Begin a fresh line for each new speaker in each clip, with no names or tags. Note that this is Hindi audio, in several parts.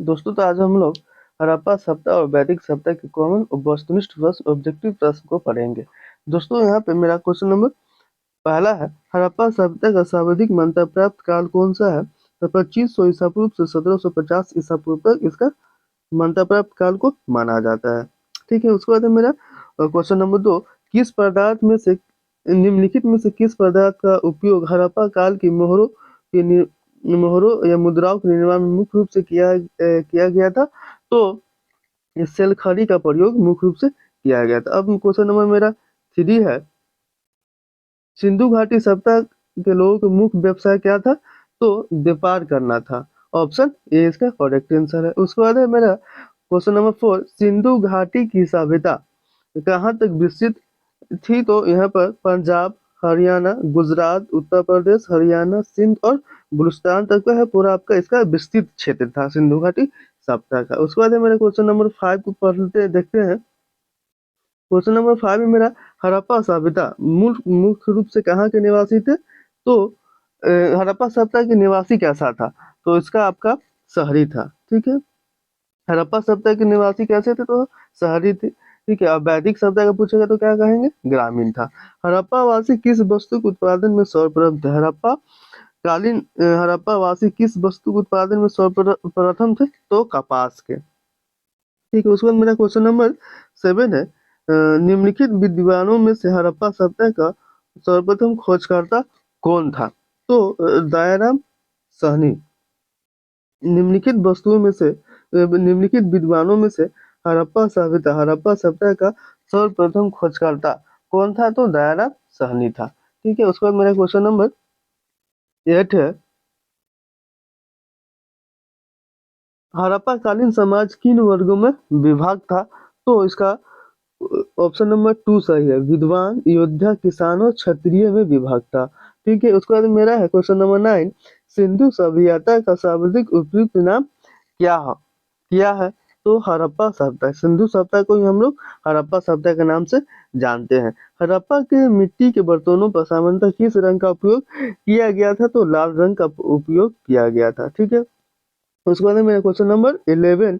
दोस्तों तो आज हम लोग हड़प्पा सभ्यता और वैदिक सभ्यता के कॉमन वस्तुनिष्ठ प्रश्न ऑब्जेक्टिव प्रश्न को पढ़ेंगे। दोस्तों यहाँ पे मेरा क्वेश्चन नंबर पहला है, हड़प्पा सभ्यता का सर्वाधिक मान्यता प्राप्त काल कौन सा है? तो 2500 ईसा पूर्व से 1750 ईसा पूर्व तक इसका मान्यता प्राप्त काल को माना जाता है। ठीक है, उसके बाद है मेरा क्वेश्चन नंबर 2, किस पदार्थ में से निम्नलिखित में से किस पदार्थ का उपयोग हड़प्पा काल की मोहरों या मुद्राओं के निर्माण में मुख्य रूप से किया गया था? तो इस सेलखड़ी का प्रयोग मुख्य रूप से किया गया था। अब क्वेश्चन नंबर मेरा 3 है, सिंधु घाटी सभ्यता के लोगों का मुख्य व्यवसाय क्या था? तो व्यापार करना था। ऑप्शन ए इसका करेक्ट आंसर है। उसके बाद है मेरा क्वेश्चन नंबर 4, सिंधु घाटी की सभ्यता कहाँ तक विस्तृत थी? तो यहाँ पर पंजाब, हरियाणा, गुजरात, उत्तर प्रदेश, हरियाणा, सिंध और बलूचिस्तान तक का है पूरा आपका इसका विस्तृत क्षेत्र था सिंधु घाटी सभ्यता का। उसके बाद है मेरा क्वेश्चन नंबर 5 को पढ़ते देखते हैं। क्वेश्चन नंबर 5 में मेरा, हड़प्पा सभ्यता मुख्य रूप से कहाँ के निवासी थे? तो हड़प्पा सभ्यता के निवासी कैसा था? तो इसका आपका शहरी था। ठीक है, हड़प्पा सभ्यता के निवासी कैसे थे? तो शहरी थे। ठीक है, अब वैदिक सभ्यता का पूछेगा तो क्या कहेंगे? ग्रामीण था। हड़प्पा वासी किस वस्तु के उत्पादन में सर्वप्रथम थे? हड़प्पा वासी किस वस्तु के उत्पादन में सर्वप्रथम थे? तो कपास के। ठीक है, उसके बाद मेरा क्वेश्चन नंबर 7 है, निम्नलिखित विद्वानों में से हड़प्पा सभ्यता का सर्वप्रथम खोजकर्ता कौन था? तो दयाराम साहनी। निम्नलिखित विद्वानों में से हड़प्पा सभ्यता का सर्वप्रथम खोजकर्ता कौन था? तो दयाराम साहनी था। ठीक है, उसके बाद मेरा क्वेश्चन नंबर 8 है, हड़प्पा कालीन समाज किन वर्गों में विभाग था? तो इसका ऑप्शन नंबर 2 सही है, विद्वान, योद्धा, किसान और क्षत्रिय में विभाग था। ठीक है, उसके बाद मेरा है क्वेश्चन नंबर 9, सिंधु सभ्यता का शाब्दिक उपयुक्त नाम क्या है? तो हड़प्पा सभ्यता। सिंधु सभ्यता को ही हम लोग हड़प्पा सभ्यता के नाम से जानते हैं। हड़प्पा के मिट्टी के बर्तनों पर सामान्यतः किस रंग का उपयोग किया गया था? तो लाल रंग का उपयोग किया गया था। ठीक है, उसके बाद मेरा क्वेश्चन नंबर 11,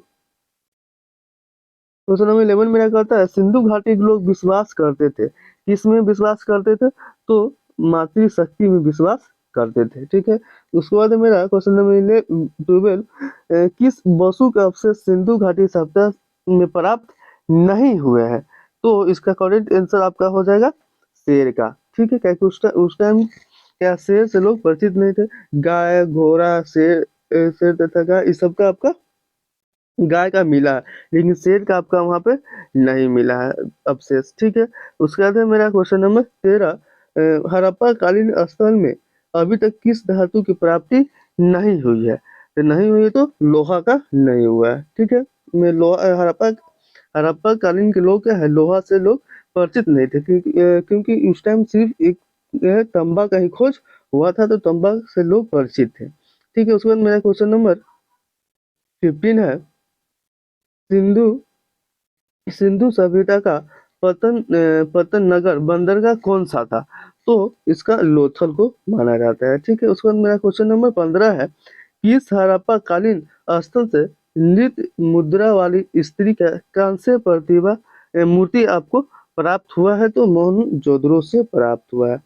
क्वेश्चन नंबर 11 मेरा कहता है, सिंधु घाटी के लोग विश्वास करते थे, किस में विश्वास करते थे? तो मातृशक्ति में विश्वास करते थे। ठीक है, उसके बाद मेरा क्वेश्चन नंबर 12, किस वसु का अवशेष सिंधु घाटी सभ्यता में प्राप्त नहीं हुए हैं? तो इसका करेक्ट आंसर आपका हो जाएगा शेर का। ठीक है, क्या उस टाइम क्या शेर से लोग परिचित नहीं थे? गाय, घोड़ा, शेर तथा गाय, इस सब का आपका गाय का मिला है, लेकिन शेर का आपका वहां पे नहीं मिला है अवशेष। ठीक है, उसके बाद है मेरा क्वेश्चन नंबर 13, हड़प्पा कालीन स्थल में अभी तक किस धातु की प्राप्ति नहीं हुई है? तो नहीं हुई है तो लोहा का नहीं हुआ है। ठीक है, मैं लोहा हड़प्पा कालीन के लोग क्या है, लोहा से लोग परिचित नहीं थे, क्योंकि उस टाइम सिर्फ एक तांबा का ही खोज हुआ था, तो तांबा से लोग परिचित थे। ठीक है, उसके बाद मेरा क्वेश्चन नंबर 15 है, सिंधु सिंधु सभ्यता का पतन नगर बंदरगाह कौन सा था? तो इसका लोथल को माना जाता है। ठीक है, उसके बाद मेरा क्वेश्चन नंबर 15 है, किस हड़प्पा कालीन स्थल से नृत्य मुद्रा वाली स्त्री का कांस्य प्रतिभा मूर्ति आपको प्राप्त हुआ है? तो मोहनजोदड़ो से प्राप्त हुआ है।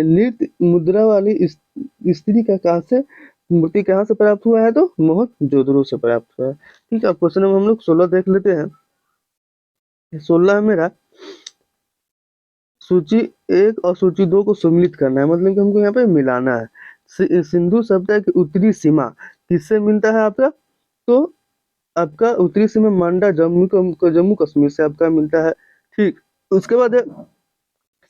नृत्य मुद्रा वाली स्त्री का कांस्य मूर्ति कहाँ से प्राप्त हुआ है? तो मोहनजोदड़ो से प्राप्त हुआ है। ठीक है, क्वेश्चन नंबर हम लोग 16 देख लेते हैं। 16 मेरा, सूची 1 और सूची 2 को सम्मिलित करना है, मतलब कि हमको यहाँ पे मिलाना है। सिंधु सभ्यता की उत्तरी सीमा किससे मिलता है आपका? तो आपका उत्तरी सीमा मांडा जम्मू कश्मीर से आपका मिलता है। ठीक, उसके बाद है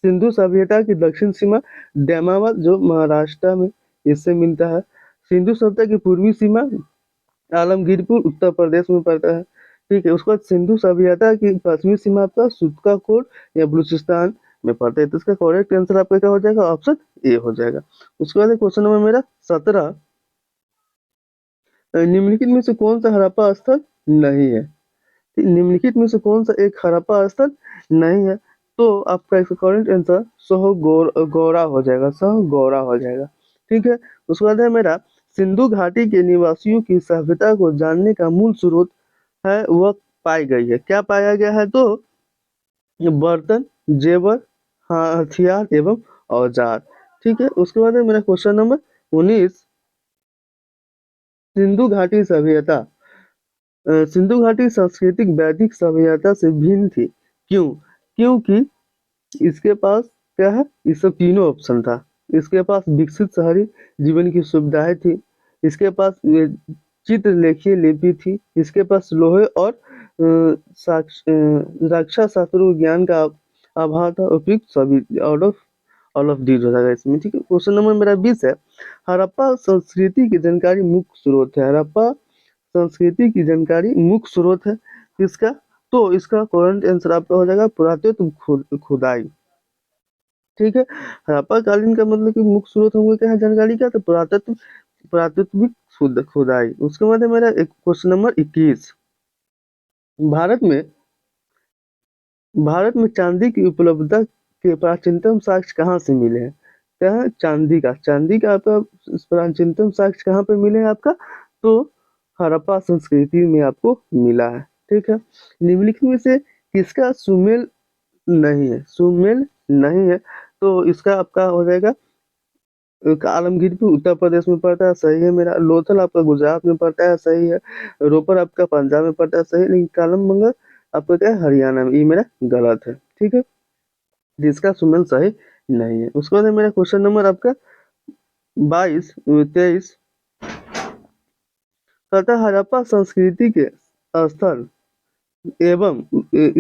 सिंधु सभ्यता की दक्षिण सीमा डैमाबाद जो महाराष्ट्र में, इससे मिलता है। सिंधु सभ्यता की पूर्वी सीमा आलमगीरपुर उत्तर प्रदेश में पड़ता है। ठीक है, उसके बाद सिंधु सभ्यता की पश्चिमी सीमा आपका सुत्ताकोट या बलूचिस्तान में पड़ता है। तो इसका करेक्ट आंसर आपका क्या हो जाएगा? ऑप्शन ए हो जाएगा। उसके बाद क्वेश्चन नंबर मेरा 17, निम्नलिखित में से कौन सा हड़प्पा स्थल नहीं है? निम्नलिखित में से कौन सा एक हड़प्पा स्थल नहीं है? तो आपका इसका करेक्ट आंसर गौरा हो जाएगा, सह गौरा हो जाएगा। ठीक है, उसके बाद है मेरा सिंधु घाटी के निवासियों की सभ्यता को जानने का मूल स्रोत है वह पाई गई है। क्या पाया गया है? तो बर्तन, जेवर, हाँ, हथियार एवं औजार। ठीक है, उसके बाद है मेरा क्वेश्चन नंबर 19। सिंधु घाटी सभ्यता सिंधु घाटी सांस्कृतिक वैदिक सभ्यता से भिन्न थी। क्यों? क्योंकि इसके पास क्या है? इस सब तीनों ऑप्शन था। इसके पास विकसित शहरी जीवन की सुविधाएं थी, इसके पास चित्रलेखीय लिपि थी, इसके पास लोहे और रक्षा शास्त्रों ज्ञान का अभाव था। उपयुक्त सभी ऑल ऑफ दीज हो जाएगा इसमें। ठीक है, क्वेश्चन नंबर मेरा 20 है। हड़प्पा संस्कृति की जानकारी मुख्य स्रोत है। हड़प्पा संस्कृति की जानकारी मुख्य स्रोत है किसका? तो इसका करेक्ट आंसर आपका हो जाएगा पुरातत्व खुदाई। ठीक है, हड़प्पा कालीन का मतलब कि मुख्य स्रोत होंगे क्या है जानकारी का? तो पुरातत्विक खुदाई। उसके बाद है मेरा एक क्वेश्चन नंबर 21। भारत में भारत में चांदी की उपलब्धता के प्राचीनतम साक्ष्य कहाँ से मिले हैं? क्या है? चांदी का आपका प्राचीनतम साक्ष्य कहाँ पे मिले हैं आपका? तो हड़प्पा संस्कृति में आपको मिला है। ठीक है, निम्नलिखित में से किसका सुमेल नहीं है? सुमेल नहीं है तो इसका आपका हो जाएगा आलमगीरपुर उत्तर प्रदेश में पड़ता है, सही है मेरा। लोथल आपका गुजरात में पड़ता है, सही है। रोपर आपका पंजाब में पड़ता है, सही है। लेकिन कालमबंगा आपका क्या है? हरियाणा में। ये मेरा गलत है। ठीक है, जिसका सुमेल सही नहीं है। उसके बाद है मेरा क्वेश्चन नंबर आपका 23 तथा हड़प्पा संस्कृति के स्थल एवं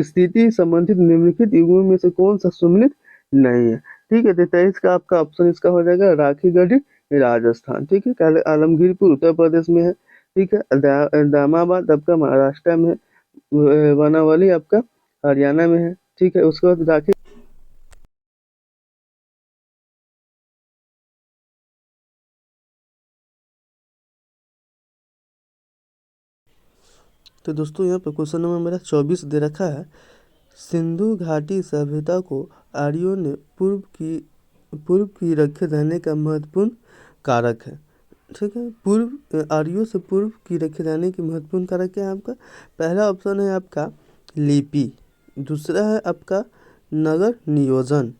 स्थिति संबंधित निम्नलिखित युगों में से कौन सा सम्मिलित नहीं है? ठीक है, 23 का आपका ऑप्शन इसका हो जाएगा राखीगढ़ी राजस्थान। ठीक है, आलमगीरपुर उत्तर प्रदेश में है। ठीक है, दामाबाद आपका महाराष्ट्र में है, वनावली आपका हरियाणा में है। ठीक है, उसके बाद राखी। तो दोस्तों यहाँ पर क्वेश्चन नंबर मेरा 24 दे रखा है। सिंधु घाटी सभ्यता को आर्यों ने पूर्व की रखे रहने का महत्वपूर्ण कारक है। ठीक है, आर्यों से पूर्व की रखे रहने की महत्वपूर्ण कारक क्या है आपका? पहला ऑप्शन है आपका लिपि, दूसरा है आपका नगर नियोजन,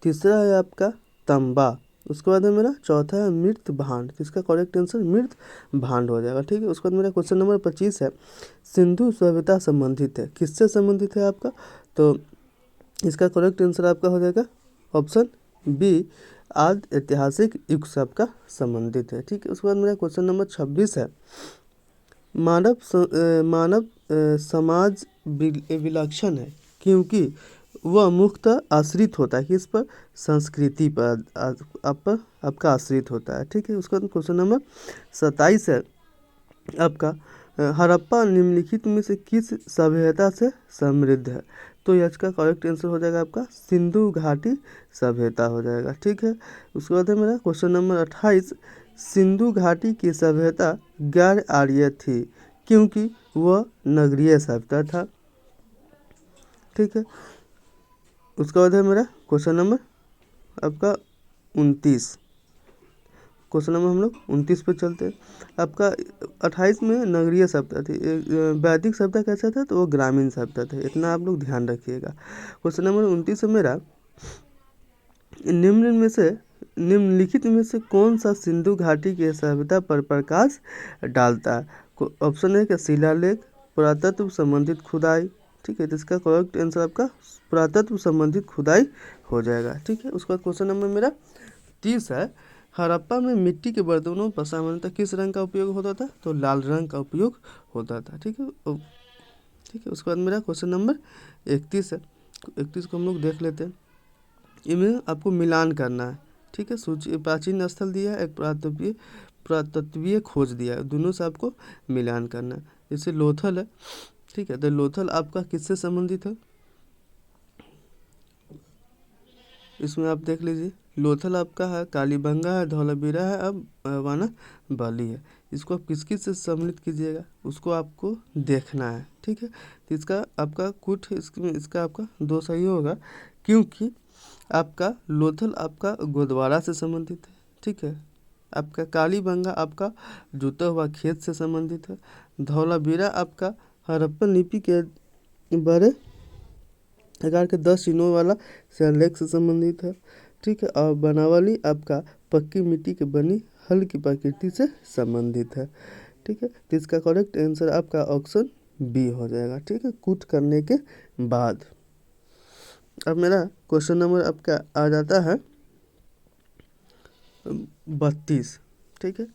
तीसरा है आपका तंबा, उसके बाद है मेरा चौथा है मृत भांड। इसका करेक्ट आंसर मृत भांड हो जाएगा। ठीक है, उसके बाद मेरा क्वेश्चन नंबर 25 है। सिंधु सभ्यता संबंधित है, किससे संबंधित है आपका? तो इसका करेक्ट आंसर आपका हो जाएगा ऑप्शन बी, आदि ऐतिहासिक युग से आपका संबंधित है। ठीक है, उसके बाद मेरा क्वेश्चन नंबर 26 है। मानव समाज विलक्षण है क्योंकि वह मुख्यतः आश्रित होता है किस पर? संस्कृति पर आपका आश्रित होता है। ठीक है, उसके बाद क्वेश्चन नंबर 27 है आपका हड़प्पा निम्नलिखित में से किस सभ्यता से समृद्ध है? तो इसका करेक्ट आंसर हो जाएगा आपका सिंधु घाटी सभ्यता हो जाएगा। ठीक है, उसके बाद है मेरा क्वेश्चन नंबर 28। सिंधु घाटी की सभ्यता गैर आर्य थी क्योंकि वह नगरीय सभ्यता था। ठीक है, उसके बाद है मेरा क्वेश्चन नंबर आपका 29। क्वेश्चन नंबर हम लोग 29 पे चलते हैं। आपका 28 में नगरीय सभ्यता थी, वैदिक सभ्यता कैसा था? तो वो ग्रामीण सभ्यता था, इतना आप लोग ध्यान रखिएगा। क्वेश्चन नंबर 29 है मेरा, निम्नलिखित में से कौन सा सिंधु घाटी की सभ्यता पर प्रकाश डालता है? ऑप्शन है कि शिलालेख, पुरातत्व संबंधित खुदाई। ठीक है, तो इसका करेक्ट आंसर आपका पुरातत्व संबंधित खुदाई हो जाएगा। ठीक है, उसके बाद क्वेश्चन नंबर मेरा 30 है। हड़प्पा में मिट्टी के बर्तनों पर सामान्यतः किस रंग का उपयोग होता था? तो लाल रंग का उपयोग होता था। ठीक है, ठीक है, उसके बाद मेरा क्वेश्चन नंबर 31 है। 31 को हम लोग देख लेते हैं। इनमें आपको मिलान करना है। ठीक है, सूची प्राचीन स्थल दिया है, एक पुरातत्वीय खोज दिया है, दोनों से आपको मिलान करना है। जैसे लोथल है, ठीक है, तो लोथल आपका किससे संबंधित है? इसमें आप देख लीजिए, लोथल आपका है कालीबंगा है, धौलावीरा है, अब वाना बाली है। इसको आप किस किस से सम्मिलित कीजिएगा उसको आपको देखना है। ठीक है, तो इसका आपका कुछ इसका आपका दो सही होगा क्योंकि आपका लोथल आपका गोदवारा से संबंधित है। ठीक है, आपका कालीबंगा आपका जुता हुआ खेत से संबंधित है। धौलावीरा आपका हड़प्पन लिपि के बड़े आकार के 10 चिन्हों वाला शिलालेख से संबंधित है। ठीक है, और बनावली आपका पक्की मिट्टी की बनी हल की प्रकृति से संबंधित है। ठीक है, तो इसका करेक्ट आंसर आपका ऑप्शन बी हो जाएगा। ठीक है, कूट करने के बाद। अब मेरा क्वेश्चन नंबर आपका आ जाता है 32। ठीक है,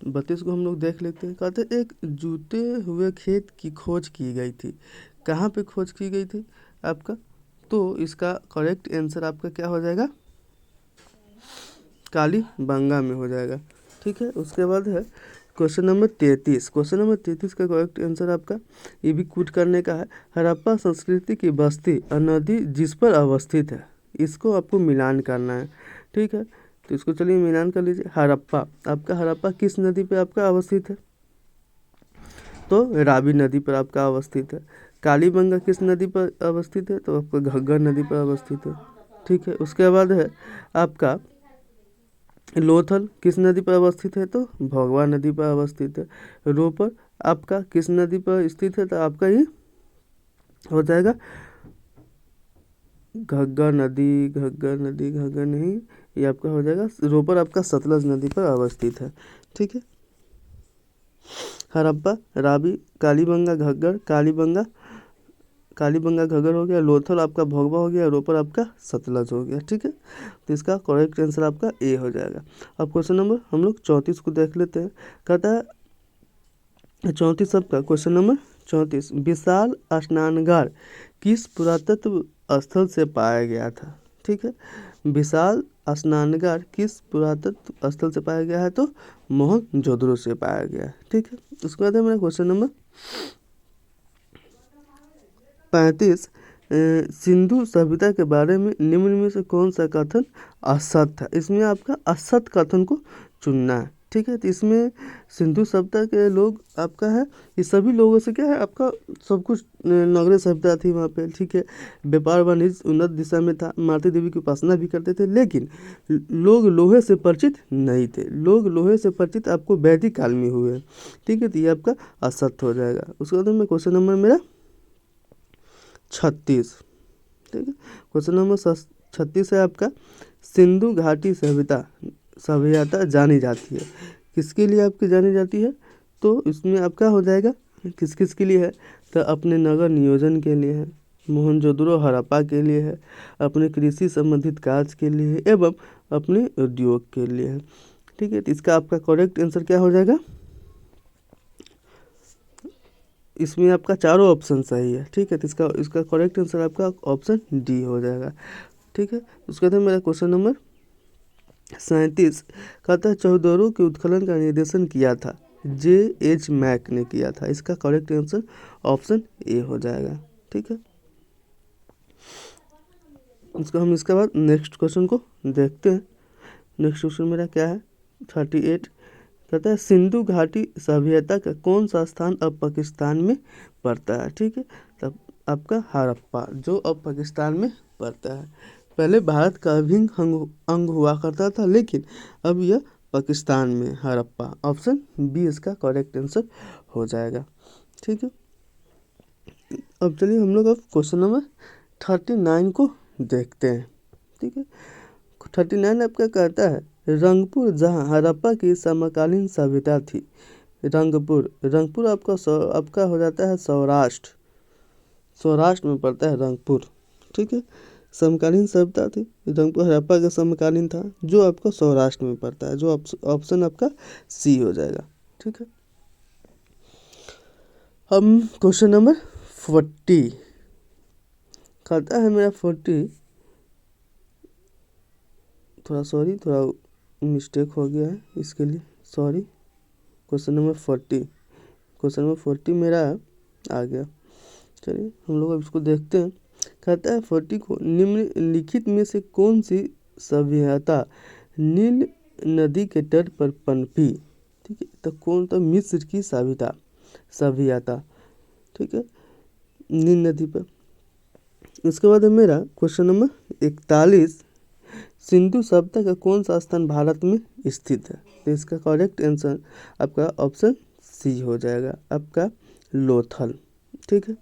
32 को हम लोग देख लेते हैं। कहते हैं एक जूते हुए खेत की खोज की गई थी। कहाँ पे खोज की गई थी आपका? तो इसका करेक्ट आंसर आपका क्या हो जाएगा? कालीबंगा में हो जाएगा। ठीक है, उसके बाद है क्वेश्चन नंबर 33। क्वेश्चन नंबर 33 का करेक्ट आंसर आपका ये भी कूट करने का है। हड़प्पा संस्कृति की बस्ती नदी जिस पर अवस्थित है, इसको आपको मिलान करना है। ठीक है, तो इसको चलिए मिलान कर लीजिए। हड़प्पा आपका, हड़प्पा किस नदी पे आपका अवस्थित है? तो रावी नदी पर आपका अवस्थित है। कालीबंगा किस नदी पर अवस्थित है? तो आपका घग्गर नदी पर अवस्थित है। ठीक है, उसके बाद है आपका लोथल किस नदी पर अवस्थित है? तो भोगवा नदी पर अवस्थित है। रोपर आपका किस नदी पर स्थित है? तो आपका ये हो जाएगा घग्गर नदी, घग्गर नहीं, ये आपका हो जाएगा रोपर आपका सतलज नदी पर अवस्थित है। ठीक है, हड़प्पा, रावी, कालीबंगा, घग्गर, कालीबंगा घग्गर हो गया, लोथल आपका भोगवा हो गया, रोपर आपका सतलज हो गया। ठीक है, तो इसका करेक्ट आंसर आपका ए हो जाएगा। अब क्वेश्चन नंबर हम लोग 34 को देख लेते हैं। कहता है 34 आपका क्वेश्चन नंबर 34, विशाल स्नानगार किस पुरातत्व स्थल से पाया गया था? ठीक है, विशाल स्नानगार किस पुरातत्व स्थल से पाया गया है? तो मोहनजोदड़ो से पाया गया है। ठीक है, उसके बाद है मेरा क्वेश्चन नंबर 35, सिंधु सभ्यता के बारे में निम्न में से कौन सा कथन असत्य है? इसमें आपका असत्य कथन को चुनना है। ठीक है, तो इसमें सिंधु सभ्यता के लोग आपका है, ये सभी लोगों से क्या है आपका सब कुछ नगरीय सभ्यता थी वहाँ पे। ठीक है, व्यापार वाणिज्य उन्नत दिशा में था, माता देवी की उपासना भी करते थे, लेकिन लोग लोहे से परिचित नहीं थे। लोग लोहे से परिचित आपको वैदिक काल में हुए। ठीक है, तो ये आपका असत्य हो जाएगा। उसके बाद में क्वेश्चन नंबर मेरा 36। ठीक है, क्वेश्चन नंबर 36 है आपका, सिंधु घाटी सभ्यता जानी जाती है, किसके लिए आपकी जानी जाती है? तो इसमें आपका हो जाएगा किस किस के लिए है? तो अपने नगर नियोजन के लिए है, मोहनजोदड़ो हड़प्पा के लिए है, अपने कृषि संबंधित कार्य के लिए है, एवं अपने उद्योग के लिए है। ठीक है, तो इसका आपका करेक्ट आंसर क्या हो जाएगा? इसमें आपका चारों ऑप्शन सही है। ठीक है, तो इसका करेक्ट आंसर आपका ऑप्शन डी हो जाएगा। ठीक है, उसके बाद मेरा क्वेश्चन नंबर 37 कहता है चौधरों के उत्खनन का निर्देशन किया था, J.H. मैक ने किया था। इसका करेक्ट आंसर ऑप्शन ए हो जाएगा। ठीक है, हम इसके बाद नेक्स्ट क्वेश्चन को देखते हैं। नेक्स्ट क्वेश्चन मेरा क्या है 38, कहता है सिंधु घाटी सभ्यता का कौन सा स्थान अब पाकिस्तान में पड़ता है? ठीक है, तब आपका हड़प्पा जो अब पाकिस्तान में पड़ता है। पहले भारत का अभिन्न अंग हुआ करता था, लेकिन अब यह पाकिस्तान में हड़प्पा। ऑप्शन बी इसका करेक्ट आंसर हो जाएगा। ठीक है, अब चलिए हम लोग अब क्वेश्चन नंबर 39 को देखते हैं। ठीक है, 39 आपका कहता है रंगपुर जहाँ हड़प्पा की समकालीन सभ्यता थी। रंगपुर आपका हो जाता है सौराष्ट्र में पड़ता है रंगपुर। ठीक है, समकालीन सभ्यता थी, रंगपुर हड़प्पा का समकालीन था, जो आपका सौराष्ट्र में पड़ता है, जो ऑप्शन आपका सी हो जाएगा। ठीक है, हम क्वेश्चन नंबर 40 कहता है मेरा 40, थोड़ा मिस्टेक हो गया है, इसके लिए सॉरी। क्वेश्चन नंबर 40 मेरा आ गया। चलिए हम लोग अब इसको देखते हैं। कहता है 40 को निम्नलिखित में से कौन सी सभ्यता नील नदी के तट पर पनपी? ठीक है, तो कौन? तो मिस्र की सभ्यता। ठीक है, नील नदी पर। उसके बाद है मेरा क्वेश्चन नंबर 41, सिंधु सभ्यता का कौन सा स्थान भारत में स्थित है। तो इसका करेक्ट आंसर आपका ऑप्शन सी हो जाएगा, आपका लोथल। ठीक है।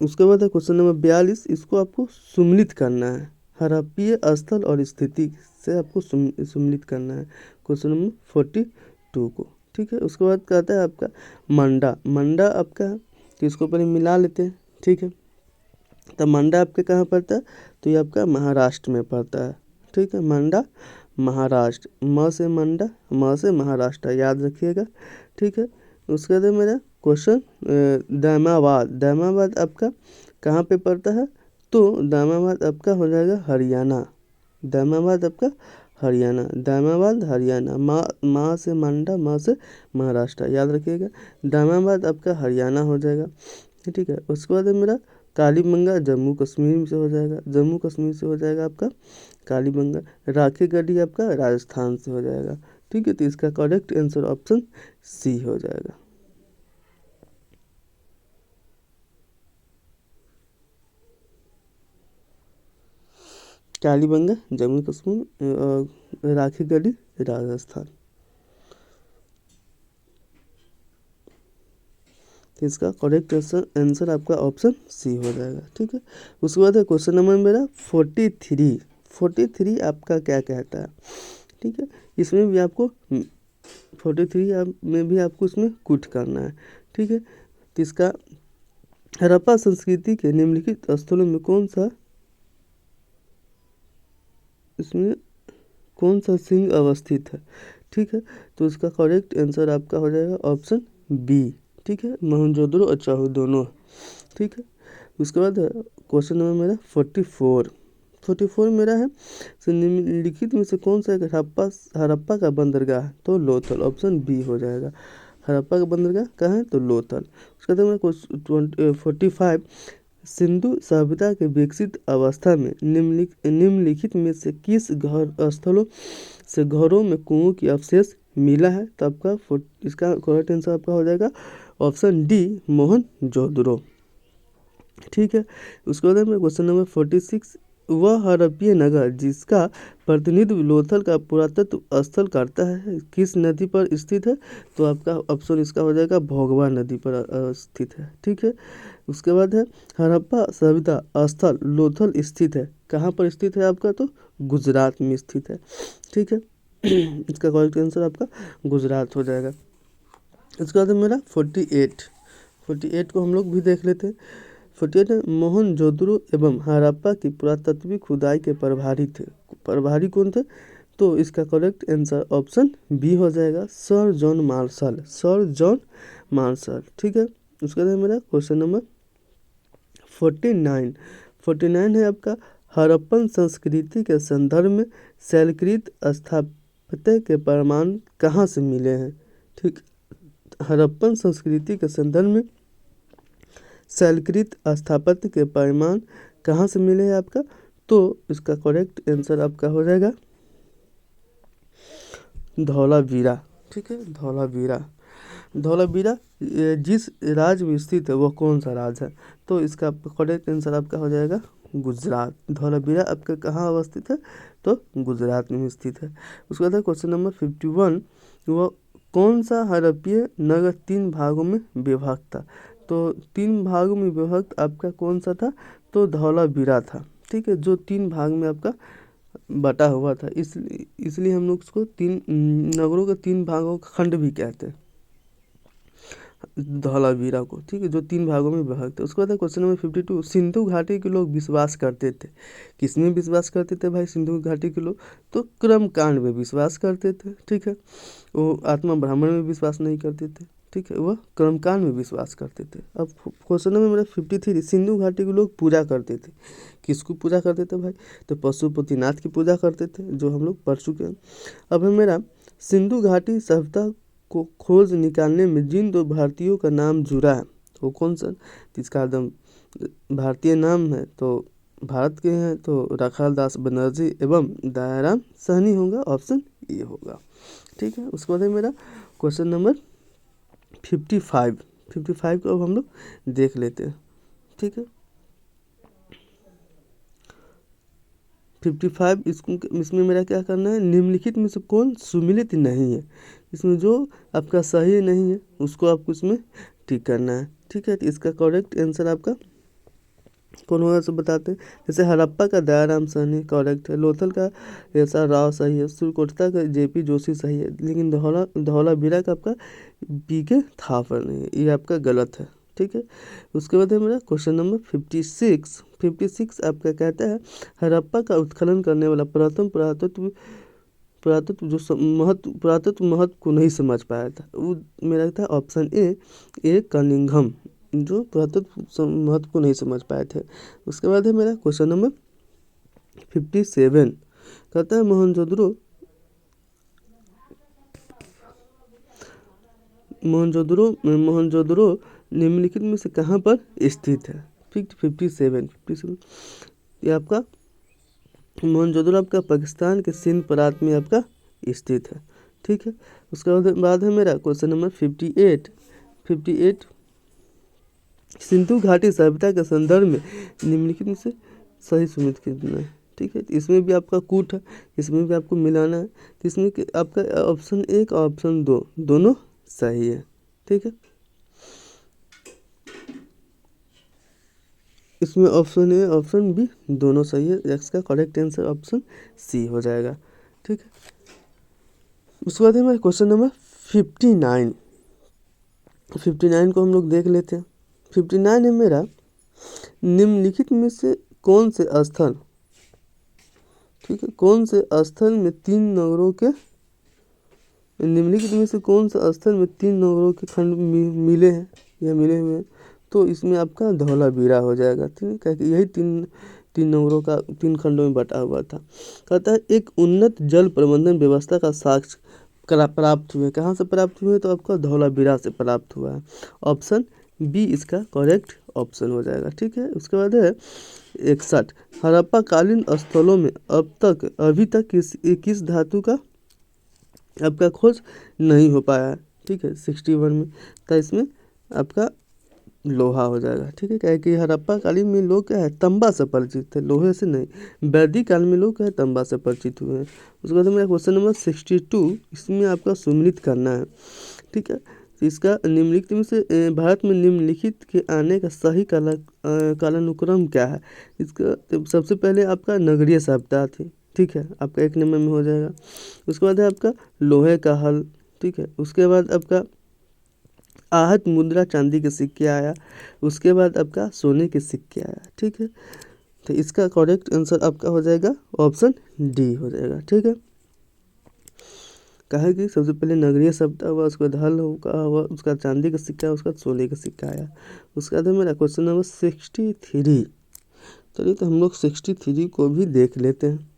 उसके बाद है क्वेश्चन नंबर 42, इसको आपको सुम्मिलित करना है, हड़प्पीय स्थल और स्थिति से आपको सुम्मिलित करना है क्वेश्चन नंबर 42 को। ठीक है। उसके बाद कहता है आपका मंडा। मंडा आपका है, तो इसको पहले मिला लेते हैं। ठीक है। तो मंडा आपके कहाँ पड़ता है, तो ये आपका महाराष्ट्र में पड़ता है। ठीक है। मंडा महाराष्ट्र, म से मंडा, म से महाराष्ट्र, याद रखिएगा। ठीक है। उसके बाद मेरा क्वेश्चन दामाबाद। दामाबाद आपका कहाँ पे पड़ता है, तो दामाबाद आपका हो जाएगा हरियाणा। दामाबाद आपका हरियाणा, दामाबाद हरियाणा, माँ से मंडा, माँ से महाराष्ट्र, याद रखिएगा। दामाबाद आपका हरियाणा हो जाएगा। ठीक है। उसके बाद मेरा कालीबंगा जम्मू कश्मीर से हो जाएगा, जम्मू कश्मीर से हो जाएगा आपका कालीबंगा। राखी गढ़ी आपका राजस्थान से हो जाएगा। ठीक है। तो इसका करेक्ट आंसर ऑप्शन सी हो जाएगा। कालीबंगा जम्मू कश्मीर और राखी गढ़ी राजस्थान। तो इसका करेक्ट आंसर आपका ऑप्शन सी हो जाएगा। ठीक है। उसके बाद है क्वेश्चन नंबर मेरा 43। 43 आपका क्या कहता है। ठीक है। इसमें भी आपको 43 में भी आपको इसमें कुछ करना है। ठीक है। तो इसका हड़प्पा संस्कृति के निम्नलिखित स्थलों में इसमें कौन सा सिंह अवस्थित है। ठीक है। तो इसका करेक्ट आंसर आपका हो जाएगा ऑप्शन बी। ठीक है। मोहनजोदड़ो और चाहू दोनों। ठीक है। उसके बाद क्वेश्चन नंबर मेरा 44। 44 मेरा है, निम्नलिखित में से कौन सा एक हड़प्पा का बंदरगाह है, तो लोथल, ऑप्शन बी हो जाएगा। हड़प्पा का बंदरगाह कहाँ है, तो लोथल। उसके बाद मेरा क्वेश्चन 45, सिंधु सभ्यता के विकसित अवस्था में निम्नलिखित में से किस घर स्थलों से घरों में कुओं की अवशेष मिला है, तो आपका इसका करेक्ट आंसर आपका हो जाएगा ऑप्शन डी मोहनजोदड़ो। ठीक है। उसके बाद में क्वेश्चन नंबर 46, वह हड़प्पीय नगर जिसका प्रतिनिधित्व लोथल का पुरातत्व स्थल करता है किस नदी पर स्थित है, तो आपका ऑप्शन इसका हो जाएगा भोगवा नदी पर स्थित है। ठीक है। उसके बाद है हड़प्पा सभ्यता स्थल लोथल स्थित है, कहाँ पर स्थित है आपका, तो गुजरात में स्थित है। ठीक है। इसका करेक्ट आंसर आपका गुजरात हो जाएगा। इसके बाद मेरा 48 को हम लोग भी देख लेते हैं। 48 मोहनजोदड़ो एवं हड़प्पा की पुरातत्विक खुदाई के प्रभारी थे। प्रभारी कौन थे, तो इसका करेक्ट आंसर ऑप्शन बी हो जाएगा sir John Marshall, sir John Marshall. ठीक है। उसके बाद मेरा क्वेश्चन नंबर 49 है आपका, हड़प्पन संस्कृति के संदर्भ में शैलकृत स्थापत्य के प्रमाण कहाँ से मिले हैं। ठीक। हड़प्पन संस्कृति के संदर्भ में शैलकृत स्थापत्य के प्रमाण कहाँ से मिले हैं आपका, तो इसका करेक्ट आंसर आपका हो जाएगा धौलावीरा। ठीक है। धौलावीरा जिस राज्य में स्थित है वह कौन सा राज्य है, तो इसका करेक्ट आंसर आपका हो जाएगा गुजरात। धौलावीरा आपका कहाँ अवस्थित है, तो गुजरात में स्थित है। उसके बाद क्वेश्चन नंबर 51, वह कौन सा हड़प्पीय नगर 3 भागों में विभक्त था, तो 3 भागों में विभक्त आपका कौन सा था, तो धौलावीरा था। ठीक है। जो 3 भाग में आपका बटा हुआ था, इसलिए हम लोग उसको 3 नगरों के 3 भागों का खंड भी कहते हैं धौलावीरा को। ठीक है। जो 3 भागों में विभक्त है। उसके बाद क्वेश्चन नंबर 52, सिंधु घाटी के लोग विश्वास करते थे, किसमें विश्वास करते थे भाई सिंधु घाटी के लोग, तो कर्म कांड में विश्वास करते थे। ठीक है। वो आत्मा ब्राह्मण में विश्वास नहीं करते थे। ठीक है। वह कर्मकांड में विश्वास करते थे। अब क्वेश्चन नंबर मेरा 53, सिंधु घाटी के लोग पूजा करते थे, किसको पूजा करते थे भाई, तो पशुपतिनाथ की पूजा करते थे, जो हम लोग पढ़ चुके हैं। अब है मेरा सिंधु घाटी सभ्यता को खोज निकालने में जिन 2 भारतीयों का नाम जुड़ा है वो कौन सा, इसका एकदम भारतीय नाम है, तो भारत के हैं तो राखाल दास बनर्जी एवं दयाराम साहनी होगा, ऑप्शन ए होगा। ठीक है। उसके बाद है मेरा क्वेश्चन नंबर 55 को अब हम लोग देख लेते हैं। ठीक है। 55 इसमें मेरा क्या करना है, निम्नलिखित में से कौन सुमिलित नहीं है, इसमें जो आपका सही नहीं है उसको आपको इसमें टिक करना है। ठीक है, तो इसका करेक्ट आंसर आपका कौन होगा सब बताते हैं। जैसे हड़प्पा का दयाराम सहनी करेक्ट है, लोथल का ऐसा राव सही है, सुरकोटता का जेपी जोशी सही है, लेकिन धौलावीरा का आपका बीके थापर नहीं है, ये आपका गलत है। ठीक है, उसके बाद है मेरा क्वेश्चन नंबर 56 आपका कहता है हड़प्पा का उत्खनन करने वाला प्रथम पुरातत्व जो पुरातत्व महत्व को नहीं समझ पाया था, वो मेरा था ऑप्शन ए कनिंघम, जो पुरातत्व महत्व को नहीं समझ पाए थे। उसके बाद है मेरा क्वेश्चन नंबर 57 कहता है मोहनजोदड़ो निम्नलिखित में से कहाँ पर स्थित है। 57 ये आपका मोहनजोदड़ो आपका पाकिस्तान के सिंध प्रांत में आपका स्थित है। ठीक है, उसके बाद है मेरा क्वेश्चन नंबर 58 सिंधु घाटी सभ्यता के संदर्भ में निम्नलिखित में से सही सुमित करना है। ठीक है, इसमें भी आपका कूट है, इसमें भी आपको मिलाना है, तो इसमें आपका ऑप्शन 1 और ऑप्शन 2 दोनों सही है। ठीक है, इसमें ऑप्शन ए ऑप्शन बी दोनों सही है, इसका करेक्ट आंसर ऑप्शन सी हो जाएगा। ठीक है, उसके बाद हमारे क्वेश्चन नंबर 59 को हम लोग देख लेते हैं। 59 है मेरा निम्नलिखित में से कौन से स्थल, ठीक है, कौन से स्थल में 3 नगरों के निम्नलिखित में से कौन सा स्थल में 3 नगरों के खंड मिले हैं या मिले हुए हैं, तो इसमें आपका धौलावीरा हो जाएगा। ठीक है, क्योंकि यही तीन नगरों का 3 खंडों में बटा हुआ था। कहता है एक उन्नत जल प्रबंधन व्यवस्था का साक्ष्य प्राप्त हुए, कहाँ से प्राप्त हुए, तो आपका धौलावीरा से प्राप्त हुआ है। ऑप्शन बी इसका करेक्ट ऑप्शन हो जाएगा। ठीक है, उसके बाद है 61 हड़प्पा कालीन स्थलों में अभी तक किस धातु का आपका खोज नहीं हो पाया है। ठीक है, 61 में, तो इसमें आपका लोहा हो जाएगा। ठीक है, क्या है कि हड़प्पा कालीन में लोग क्या है तांबा से परिचित थे, लोहे से नहीं। वैदिक काल में लोग क्या है तांबा से परिचित हुए हैं। उसके बाद मेरा क्वेश्चन नंबर 62 इसमें आपका सुमिलित करना है। ठीक है, तो इसका निम्नलिखित में से भारत में निम्नलिखित के आने का सही कालानुक्रम क्या है। इसका तो सबसे पहले आपका नगरीय सभ्यता थी। ठीक है, आपका 1 नंबर में हो जाएगा। उसके बाद है आपका लोहे का हल। ठीक है, उसके बाद आपका आहत मुद्रा चांदी के सिक्के आया, उसके बाद आपका सोने के सिक्के आया। ठीक है, तो इसका करेक्ट आंसर आपका हो जाएगा ऑप्शन डी हो जाएगा। ठीक है, कहा कि सबसे पहले नगरीय सभ्यता हुआ, उसके बाद हल का हुआ, उसका चांदी का सिक्का, उसका सोने का सिक्का आया। उसके बाद मेरा क्वेश्चन नंबर 63। चलिए, तो हम लोग 63 को भी देख लेते हैं।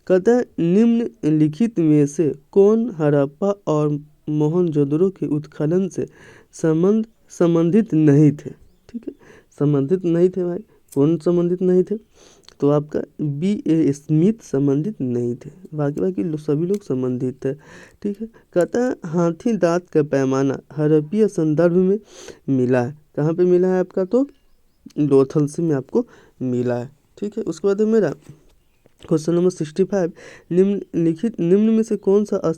कहता है निम्नलिखित में से कौन हड़प्पा और मोहनजोदड़ो के उत्खनन से संबंधित नहीं थे। ठीक है, संबंधित नहीं थे भाई, कौन संबंधित नहीं थे, तो आपका B.A. स्मिथ संबंधित नहीं थे, बाकी सभी लोग संबंधित थे। ठीक है, कहता है हाथी दांत का पैमाना हड़प्पीय संदर्भ में मिला है, कहाँ पे मिला है आपका, तो लोथल से में आपको मिला है। ठीक है, उसके बाद मेरा क्वेश्चन नंबर 65 निम्न में से कौन सा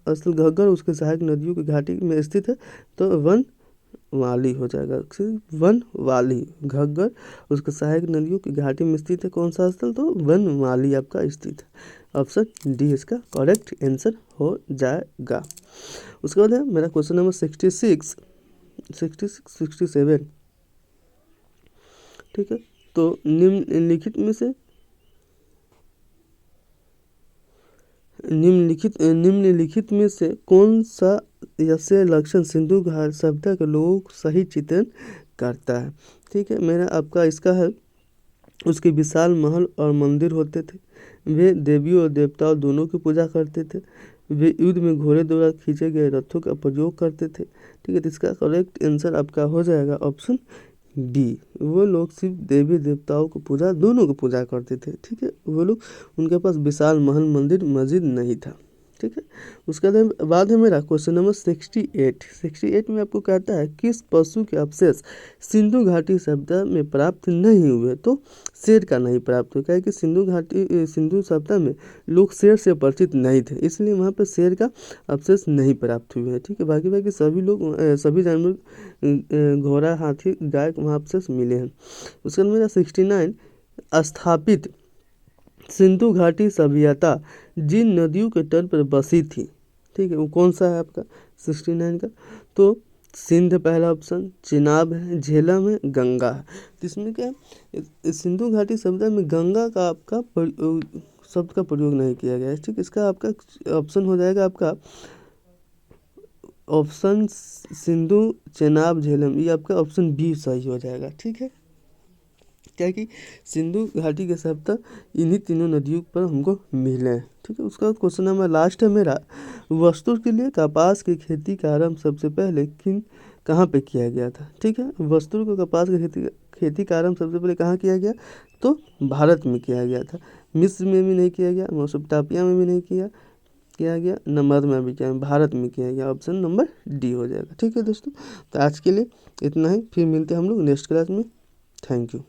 स्थल घग्गर उसके सहायक नदियों की घाटी में स्थित है, तो वन वाली हो जाएगा। वन वाली घग्गर उसके सहायक नदियों की घाटी में स्थित है, कौन सा स्थल, तो वन वाली आपका स्थित है। ऑप्शन डी इसका करेक्ट आंसर हो जाएगा। उसके बाद है मेरा क्वेश्चन नंबर 67। ठीक है, तो निम्नलिखित में से कौन सा यस्य लक्षण सिंधु घाटी सभ्यता के लोगों को सही चित्रण करता है। ठीक है, मेरा आपका इसका है उसके विशाल महल और मंदिर होते थे, वे देवियों और देवताओं दोनों की पूजा करते थे, वे युद्ध में घोड़े द्वारा खींचे गए रथों का प्रयोग करते थे। ठीक है, तो इसका करेक्ट आंसर आपका हो जाएगा ऑप्शन बी। वो लोग सिर्फ देवी देवताओं को पूजा दोनों को पूजा करते थे। ठीक है, वो लोग उनके पास विशाल महल मंदिर मस्जिद नहीं था। ठीक है। उसके बाद है मेरा क्वेश्चन नंबर 68 में आपको कहता है किस पशु के अवशेष सिंधु घाटी सभ्यता में प्राप्त नहीं हुए, तो शेर का नहीं प्राप्त हुआ। क्या है कि सिंधु सभ्यता में लोग शेर से परिचित नहीं थे, इसलिए वहाँ पर शेर का अवशेष नहीं प्राप्त हुए हैं। ठीक है, बाकी सभी लोग सभी जानवर घोड़ा, हाथी, गाय वहाँ अवशेष मिले हैं। उसके बाद मेरा 69 स्थापित सिंधु घाटी सभ्यता जिन नदियों के तट पर बसी थी, ठीक है, वो कौन सा है आपका 69 का, तो सिंध पहला ऑप्शन, चिनाब है, झेलम है, गंगा है। तो इसमें क्या है, सिंधु घाटी सभ्यता में गंगा का आपका शब्द का प्रयोग नहीं किया गया है। ठीक, इसका आपका ऑप्शन हो जाएगा आपका ऑप्शन सिंधु, चिनाब, झेलम, ये आपका ऑप्शन बी सही हो जाएगा। ठीक है, क्या कि सिंधु घाटी के सभ्यता इन्हीं तीनों नदियों पर हमको मिले हैं। ठीक है, उसका क्वेश्चन नंबर लास्ट है मेरा, वस्तु के लिए कपास की खेती का आरंभ सबसे पहले कहाँ पे किया गया था। ठीक है, वस्तु को कपास की खेती का आरंभ सबसे पहले कहाँ किया गया, तो भारत में किया गया था। मिस्र में भी नहीं किया गया, मेसोपोटामिया में भी नहीं किया गया, न मध्य में भी किया, भारत में किया गया। ऑप्शन नंबर डी हो जाएगा। ठीक है दोस्तों, तो आज के लिए इतना ही, फिर मिलते हैं हम लोग नेक्स्ट क्लास में। Thank you.